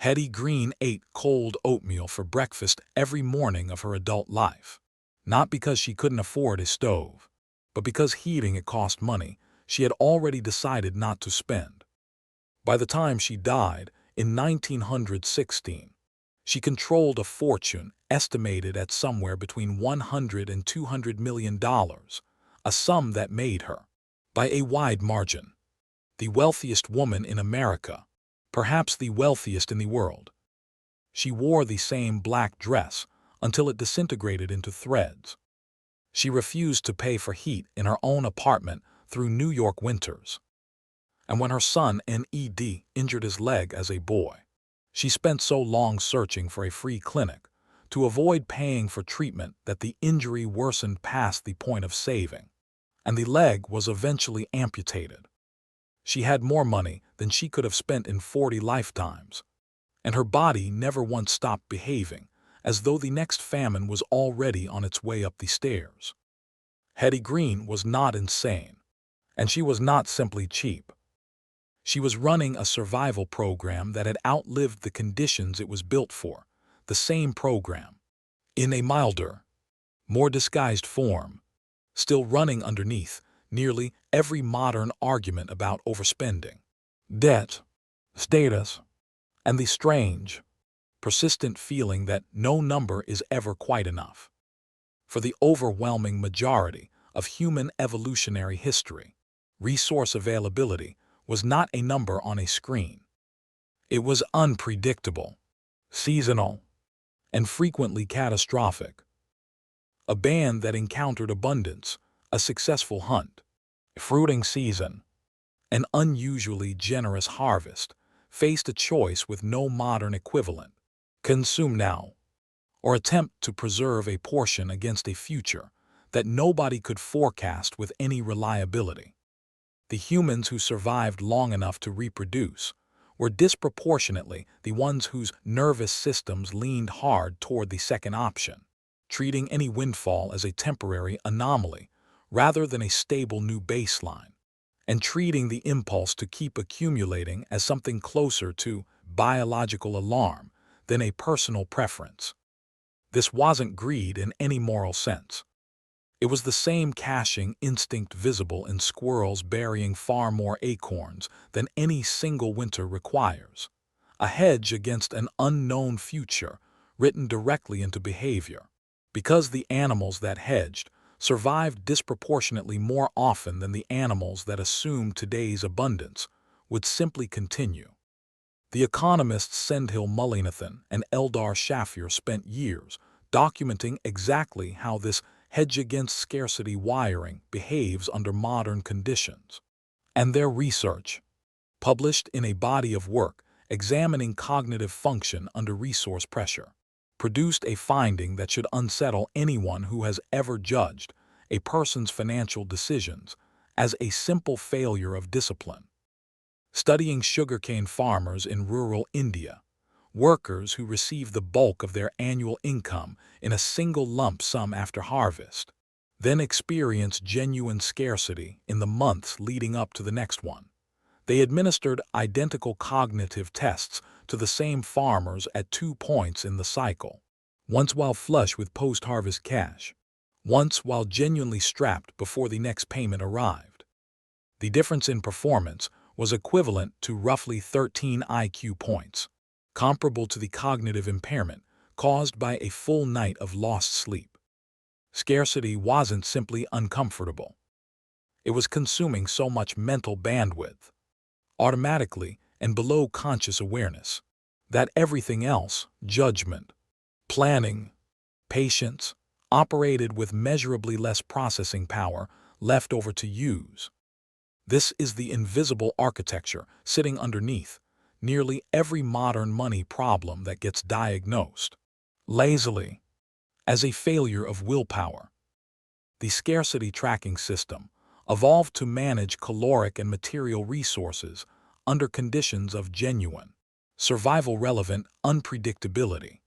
Hetty Green ate cold oatmeal for breakfast every morning of her adult life. Not because she couldn't afford a stove, but because heating it cost money she had already decided not to spend. By the time she died in 1916, she controlled a fortune estimated at somewhere between $100 and $200 million, a sum that made her, by a wide margin, the wealthiest woman in America, perhaps the wealthiest in the world. She wore the same black dress until it disintegrated into threads. She refused to pay for heat in her own apartment through New York winters. And when her son Ned injured his leg as a boy, she spent so long searching for a free clinic to avoid paying for treatment that the injury worsened past the point of saving, and the leg was eventually amputated. She had more money than she could have spent in 40 lifetimes, and her body never once stopped behaving as though the next famine was already on its way up the stairs. Hetty Green was not insane, and she was not simply cheap. She was running a survival program that had outlived the conditions it was built for, the same program, in a milder, more disguised form, still running underneath nearly every modern argument about overspending, debt, status, and the strange, persistent feeling that no number is ever quite enough. For the overwhelming majority of human evolutionary history, resource availability was not a number on a screen. It was unpredictable, seasonal, and frequently catastrophic. A band that encountered abundance, a successful hunt, a fruiting season, an unusually generous harvest, faced a choice with no modern equivalent: consume now, or attempt to preserve a portion against a future that nobody could forecast with any reliability. The humans who survived long enough to reproduce were disproportionately the ones whose nervous systems leaned hard toward the second option, treating any windfall as a temporary anomaly rather than a stable new baseline, and treating the impulse to keep accumulating as something closer to biological alarm than a personal preference. This wasn't greed in any moral sense. It was the same caching instinct visible in squirrels burying far more acorns than any single winter requires, a hedge against an unknown future written directly into behavior, because the animals that hedged survived disproportionately more often than the animals that assumed today's abundance would simply continue. The economists Sendhil Mullainathan and Eldar Shafir spent years documenting exactly how this hedge against scarcity wiring behaves under modern conditions. And their research, published in a body of work examining cognitive function under resource pressure, produced a finding that should unsettle anyone who has ever judged a person's financial decisions as a simple failure of discipline. Studying sugarcane farmers in rural India, workers who receive the bulk of their annual income in a single lump sum after harvest, then experience genuine scarcity in the months leading up to the next one. They administered identical cognitive tests to the same farmers at 2 points in the cycle, once while flush with post-harvest cash, once while genuinely strapped before the next payment arrived. The difference in performance was equivalent to roughly 13 IQ points, comparable to the cognitive impairment caused by a full night of lost sleep. Scarcity wasn't simply uncomfortable. It was consuming so much mental bandwidth, automatically and below conscious awareness, that everything else, judgment, planning, patience, operated with measurably less processing power left over to use. This is the invisible architecture sitting underneath nearly every modern money problem that gets diagnosed, lazily, as a failure of willpower. The scarcity tracking system evolved to manage caloric and material resources under conditions of genuine, survival-relevant unpredictability.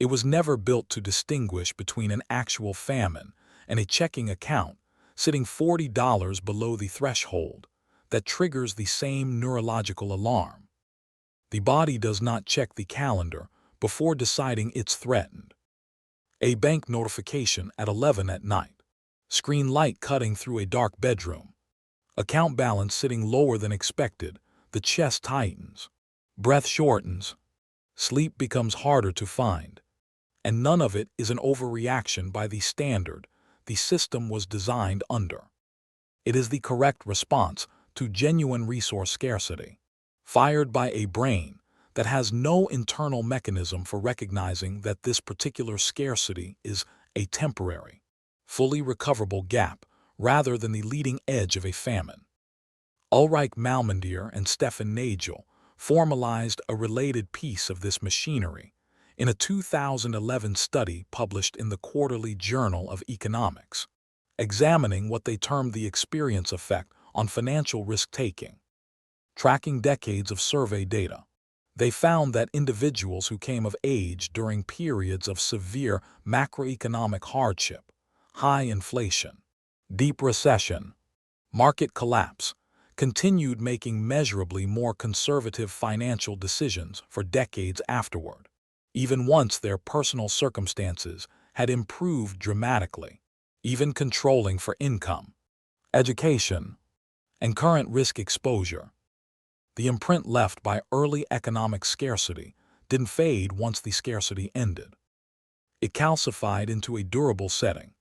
It was never built to distinguish between an actual famine and a checking account sitting $40 below the threshold that triggers the same neurological alarm. The body does not check the calendar before deciding it's threatened. A bank notification at 11 at night. Screen light cutting through a dark bedroom. Account balance sitting lower than expected. The chest tightens. Breath shortens. Sleep becomes harder to find. And none of it is an overreaction by the standard the system was designed under. It is the correct response to genuine resource scarcity, fired by a brain that has no internal mechanism for recognizing that this particular scarcity is a temporary, fully recoverable gap rather than the leading edge of a famine. Ulrich Malmendier and Stefan Nagel formalized a related piece of this machinery in a 2011 study published in the Quarterly Journal of Economics, examining what they termed the experience effect on financial risk-taking. Tracking decades of survey data, they found that individuals who came of age during periods of severe macroeconomic hardship, high inflation, deep recession, market collapse, continued making measurably more conservative financial decisions for decades afterward, even once their personal circumstances had improved dramatically, even controlling for income, education, and current risk exposure. The imprint left by early economic scarcity didn't fade once the scarcity ended. It calcified into a durable setting,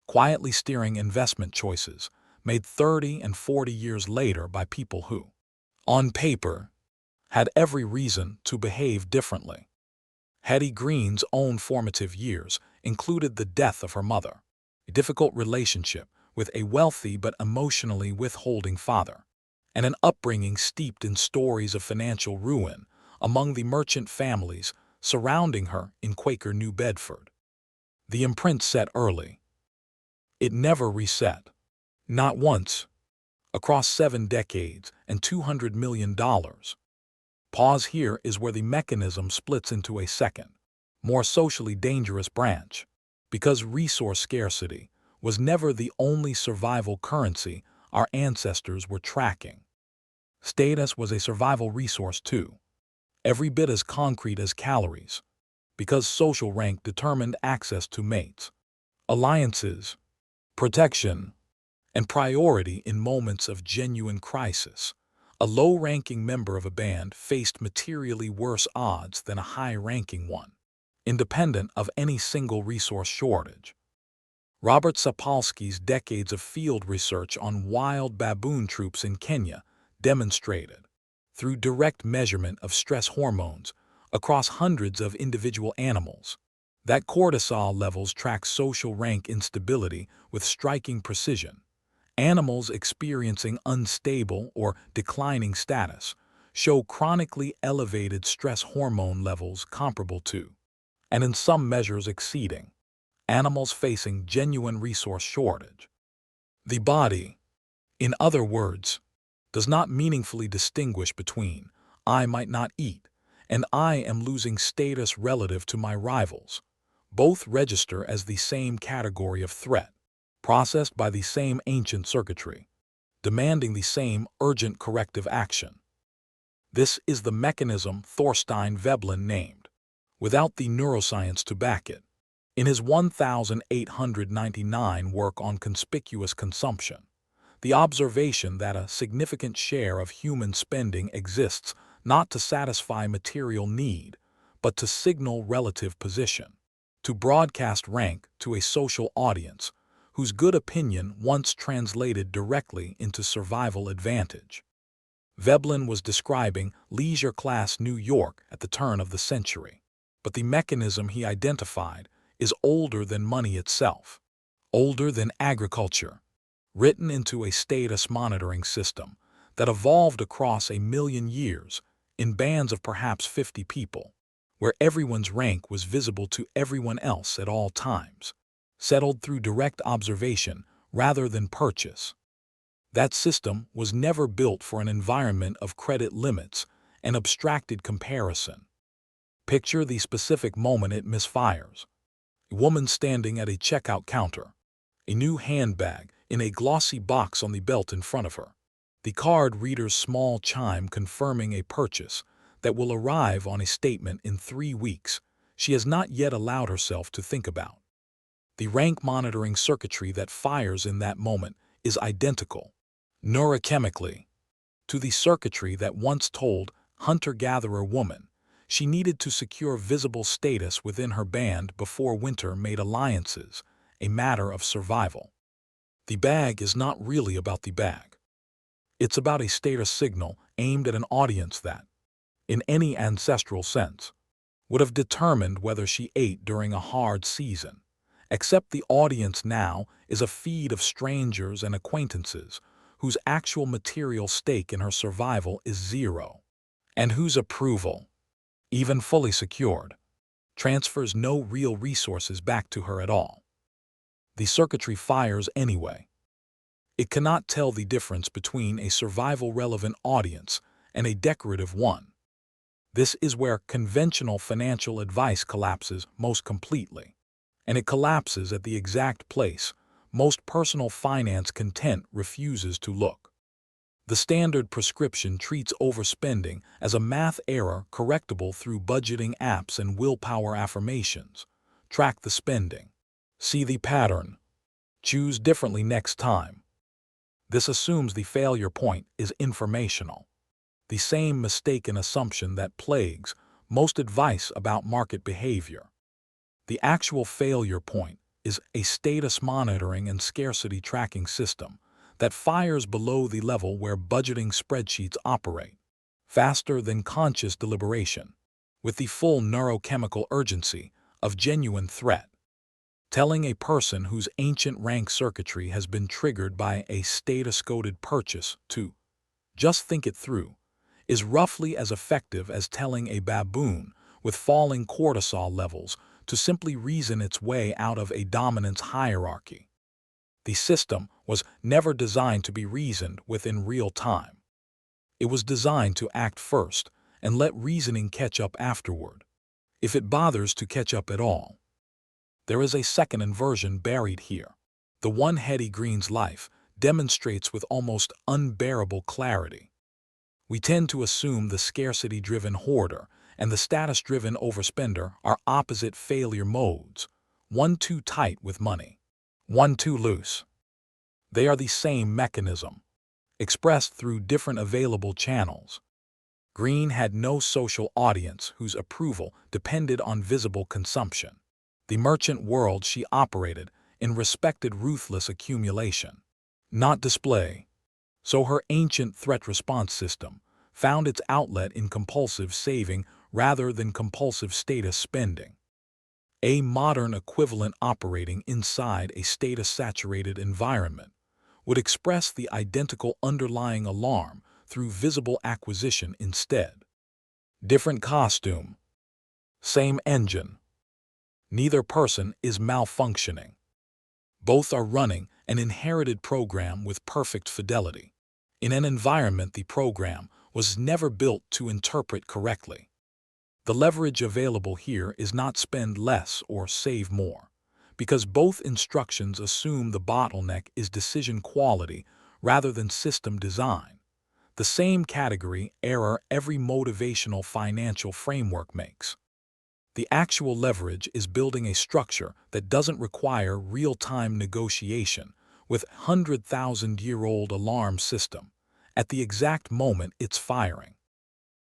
quietly steering investment choices made 30 and 40 years later by people who, on paper, had every reason to behave differently. Hetty Green's own formative years included the death of her mother, a difficult relationship with a wealthy but emotionally withholding father, and an upbringing steeped in stories of financial ruin among the merchant families surrounding her in Quaker New Bedford. The imprint set early. It never reset. Not once. Across 7 decades and $200 million. Pause here is where the mechanism splits into a second, more socially dangerous branch, because resource scarcity was never the only survival currency our ancestors were tracking. Status was a survival resource too, every bit as concrete as calories, because social rank determined access to mates, alliances, protection, and priority in moments of genuine crisis. A low-ranking member of a band faced materially worse odds than a high-ranking one, independent of any single resource shortage. Robert Sapolsky's decades of field research on wild baboon troops in Kenya demonstrated, through direct measurement of stress hormones across hundreds of individual animals, that cortisol levels track social rank instability with striking precision. Animals experiencing unstable or declining status show chronically elevated stress hormone levels comparable to, and in some measures exceeding, animals facing genuine resource shortage. The body, in other words, does not meaningfully distinguish between "I might not eat" and "I am losing status relative to my rivals." Both register as the same category of threat, processed by the same ancient circuitry, demanding the same urgent corrective action. This is the mechanism Thorstein Veblen named, without the neuroscience to back it, in his 1899 work on conspicuous consumption, the observation that a significant share of human spending exists not to satisfy material need, but to signal relative position, to broadcast rank to a social audience whose good opinion once translated directly into survival advantage. Veblen was describing leisure-class New York at the turn of the century, but the mechanism he identified is older than money itself, older than agriculture, written into a status monitoring system that evolved across 1,000,000 years in bands of perhaps 50 people, where everyone's rank was visible to everyone else at all times, settled through direct observation rather than purchase. That system was never built for an environment of credit limits and abstracted comparison. Picture the specific moment it misfires. A woman standing at a checkout counter, a new handbag in a glossy box on the belt in front of her, the card reader's small chime confirming a purchase, that will arrive on a statement in 3 weeks she has not yet allowed herself to think about. The rank monitoring circuitry that fires in that moment is identical, neurochemically, to the circuitry that once told hunter-gatherer woman she needed to secure visible status within her band before winter made alliances a matter of survival. The bag is not really about the bag. It's about a status signal aimed at an audience that, in any ancestral sense, would have determined whether she ate during a hard season, except the audience now is a feed of strangers and acquaintances whose actual material stake in her survival is zero, and whose approval, even fully secured, transfers no real resources back to her at all. The circuitry fires anyway. It cannot tell the difference between a survival-relevant audience and a decorative one. This is where conventional financial advice collapses most completely, and it collapses at the exact place most personal finance content refuses to look. The standard prescription treats overspending as a math error correctable through budgeting apps and willpower affirmations. Track the spending. See the pattern. Choose differently next time. This assumes the failure point is informational, the same mistaken assumption that plagues most advice about market behavior. The actual failure point is a status monitoring and scarcity tracking system that fires below the level where budgeting spreadsheets operate, faster than conscious deliberation, with the full neurochemical urgency of genuine threat. Telling a person whose ancient rank circuitry has been triggered by a status-coded purchase to just think it through is roughly as effective as telling a baboon with falling cortisol levels to simply reason its way out of a dominance hierarchy. The system was never designed to be reasoned with in real time. It was designed to act first and let reasoning catch up afterward, if it bothers to catch up at all. There is a second inversion buried here. The one Hetty Green's life demonstrates with almost unbearable clarity. We tend to assume the scarcity-driven hoarder and the status-driven overspender are opposite failure modes, one too tight with money, one too loose. They are the same mechanism, expressed through different available channels. Green had no social audience whose approval depended on visible consumption. The merchant world she operated in respected ruthless accumulation, not display. So her ancient threat response system found its outlet in compulsive saving rather than compulsive status spending. A modern equivalent operating inside a status-saturated environment would express the identical underlying alarm through visible acquisition instead. Different costume, same engine. Neither person is malfunctioning. Both are running an inherited program with perfect fidelity, in an environment the program was never built to interpret correctly. The leverage available here is not spend less or save more, because both instructions assume the bottleneck is decision quality rather than system design, the same category error every motivational financial framework makes. The actual leverage is building a structure that doesn't require real-time negotiation with 100,000-year-old alarm system at the exact moment it's firing.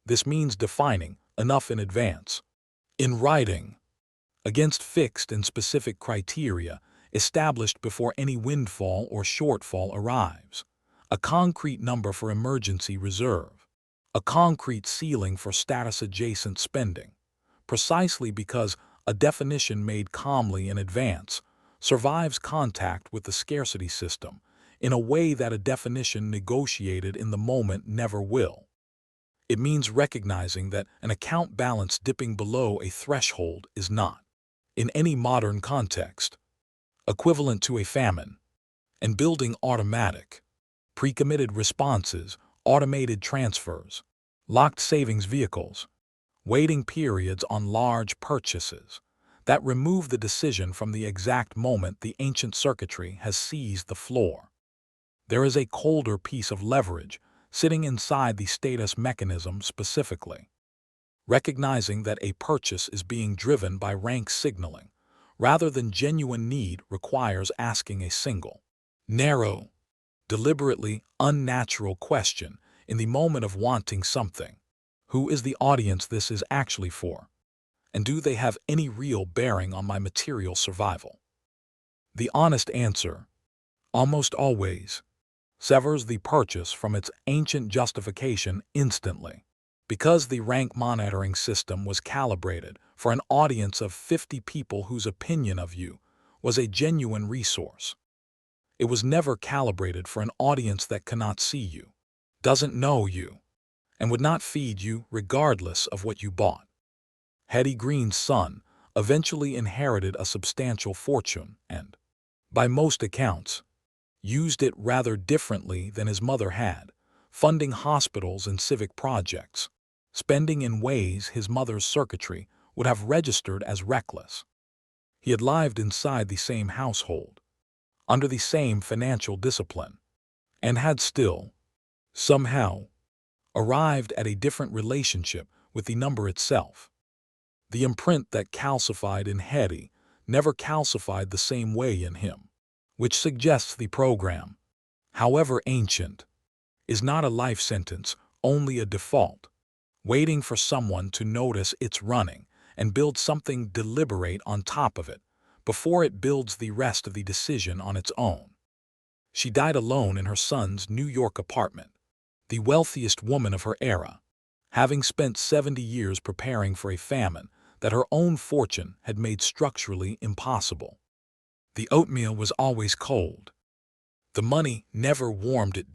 This means defining enough in advance, in writing, against fixed and specific criteria established before any windfall or shortfall arrives, a concrete number for emergency reserve, a concrete ceiling for status-adjacent spending, precisely because a definition made calmly in advance survives contact with the scarcity system in a way that a definition negotiated in the moment never will. It means recognizing that an account balance dipping below a threshold is not, in any modern context, equivalent to a famine, and building automatic, pre-committed responses, automated transfers, locked savings vehicles, waiting periods on large purchases that remove the decision from the exact moment the ancient circuitry has seized the floor. There is a colder piece of leverage sitting inside the status mechanism specifically. recognizing that a purchase is being driven by rank signaling, rather than genuine need, requires asking a single, narrow, deliberately unnatural question in the moment of wanting something. Who is the audience this is actually for? And do they have any real bearing on my material survival? The honest answer, almost always, severs the purchase from its ancient justification instantly. Because the rank monitoring system was calibrated for an audience of 50 people whose opinion of you was a genuine resource. It was never calibrated for an audience that cannot see you, doesn't know you, and would not feed you regardless of what you bought. Hetty Green's son eventually inherited a substantial fortune and, by most accounts, used it rather differently than his mother had, funding hospitals and civic projects, spending in ways his mother's circuitry would have registered as reckless. He had lived inside the same household, under the same financial discipline, and had still, somehow, arrived at a different relationship with the number itself. The imprint that calcified in Hetty never calcified the same way in him, which suggests the program, however ancient, is not a life sentence, only a default, waiting for someone to notice it's running and build something deliberate on top of it before it builds the rest of the decision on its own. She died alone in her son's New York apartment, the wealthiest woman of her era, having spent 70 years preparing for a famine that her own fortune had made structurally impossible. The oatmeal was always cold. The money never warmed it.